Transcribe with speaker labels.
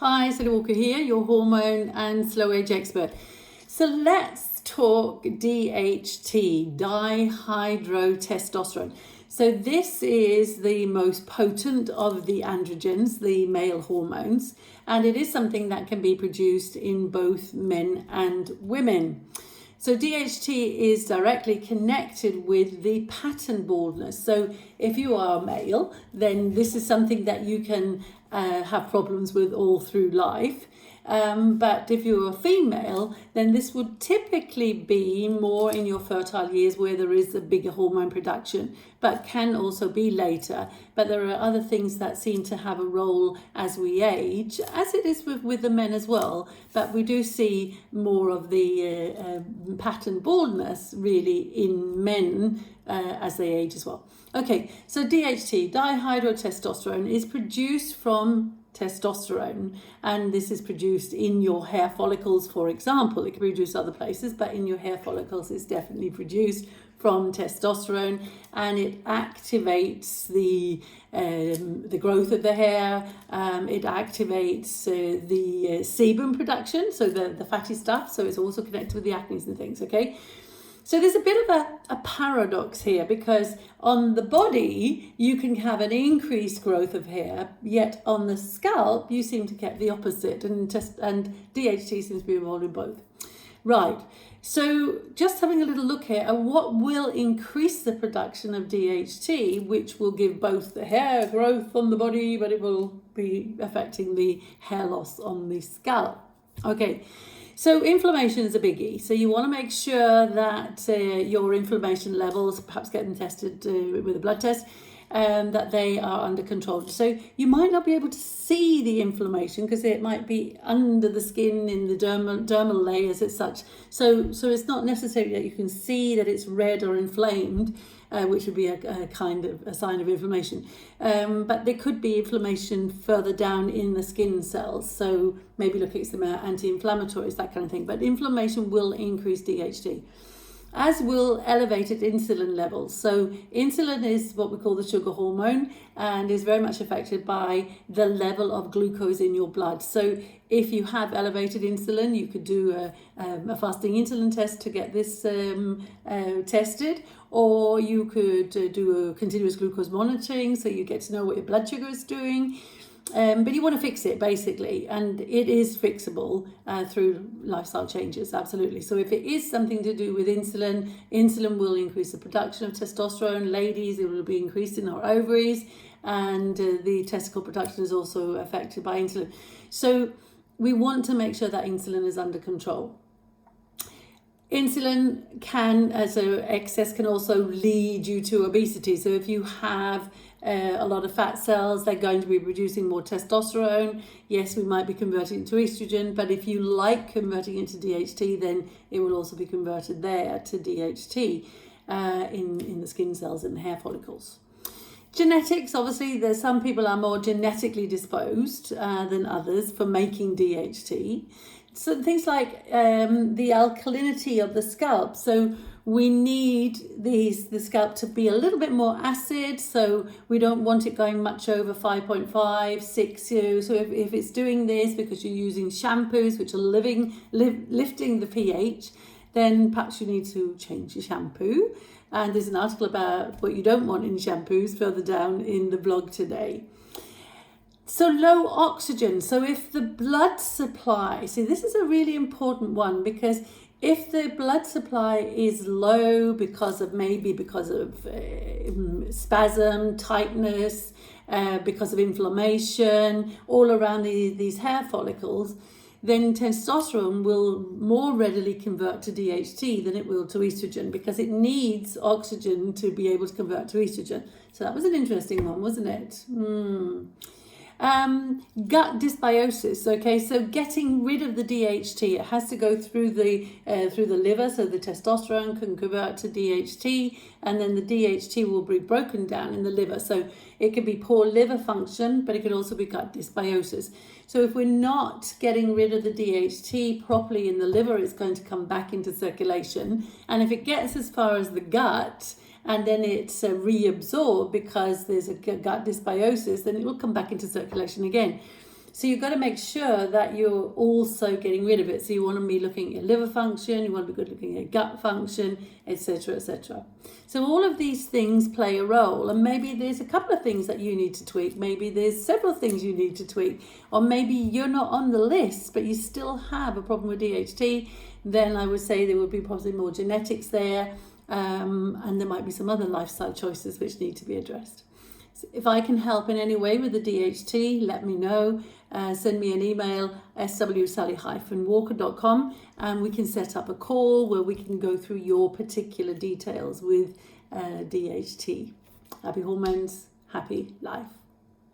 Speaker 1: Hi, Sally Walker here, your hormone and slow age expert. So let's talk DHT, DiHydroTestosterone. So this is the most potent of the androgens, the male hormones, and it is something that can be produced in both men and women. So DHT is directly connected with the pattern baldness. So if you are a male, then this is something that you can have problems with all through life. But if you're a female, then this would typically be more in your fertile years where there is a bigger hormone production, but can also be later. But there are other things that seem to have a role as we age, as it is with the men as well. But we do see more of the pattern baldness really in men as they age as well. Okay, so DHT, dihydrotestosterone, is produced from testosterone, and this is produced in your hair follicles, for example. It can be produced other places, but in your hair follicles it's definitely produced from testosterone, and it activates the growth of the hair. It activates the sebum production, so the fatty stuff, so it's also connected with the acne and things, okay? So there's a bit of a paradox here, because on the body you can have an increased growth of hair, yet on the scalp you seem to get the opposite, and DHT seems to be involved in both. Right, so just having a little look here at what will increase the production of DHT, which will give both the hair growth on the body, but it will be affecting the hair loss on the scalp. Okay. So inflammation is a biggie. So you want to make sure that your inflammation levels, perhaps get them tested with a blood test, that they are under control. So you might not be able to see the inflammation because it might be under the skin in the dermal layers as such. So it's not necessary that you can see that it's red or inflamed, which would be a kind of a sign of inflammation. But there could be inflammation further down in the skin cells. So maybe look at some anti-inflammatories, that kind of thing. But inflammation will increase DHT, as will elevated insulin levels. So insulin is what we call the sugar hormone and is very much affected by the level of glucose in your blood. So if you have elevated insulin, you could do a fasting insulin test to get this tested, or you could do a continuous glucose monitoring so you get to know what your blood sugar is doing. But you want to fix it basically, and it is fixable through lifestyle changes, absolutely. So if it is something to do with insulin, insulin will increase the production of testosterone. Ladies, it will be increased in our ovaries, and the testicle production is also affected by insulin. So we want to make sure that insulin is under control. Insulin excess can also lead you to obesity. So if you have a lot of fat cells, they're going to be producing more testosterone. Yes, we might be converting it to estrogen, but if you like converting it to DHT, then it will also be converted there to DHT in the skin cells and the hair follicles. Genetics, obviously, there's some people are more genetically disposed than others for making DHT. So things like the alkalinity of the scalp. So we need the scalp to be a little bit more acid, so we don't want it going much over 5.5, 6. So if it's doing this because you're using shampoos which are lifting the pH, then perhaps you need to change your shampoo. And there's an article about what you don't want in shampoos further down in the blog today. So low oxygen. So if the blood supply, see, this is a really important one, because if the blood supply is low because of spasm, tightness, because of inflammation all around these hair follicles, then testosterone will more readily convert to DHT than it will to estrogen, because it needs oxygen to be able to convert to estrogen. So that was an interesting one, wasn't it? Gut dysbiosis. Okay, so getting rid of the DHT, it has to go through the liver, so the testosterone can convert to DHT, and then the DHT will be broken down in the liver. So it could be poor liver function, but it could also be gut dysbiosis. So if we're not getting rid of the DHT properly in the liver, it's going to come back into circulation, and if it gets as far as the gut, and then it's reabsorbed because there's a gut dysbiosis, then it will come back into circulation again. So you've got to make sure that you're also getting rid of it. So you want to be looking at your liver function, you want to be looking at gut function, etc., etc. So all of these things play a role, and maybe there's a couple of things that you need to tweak. Maybe there's several things you need to tweak, or maybe you're not on the list, but you still have a problem with DHT. Then I would say there would be possibly more genetics there, and there might be some other lifestyle choices which need to be addressed. If I can help in any way with the DHT, let me know. Send me an email, swsally-walker.com, and we can set up a call where we can go through your particular details with DHT. Happy hormones, happy life.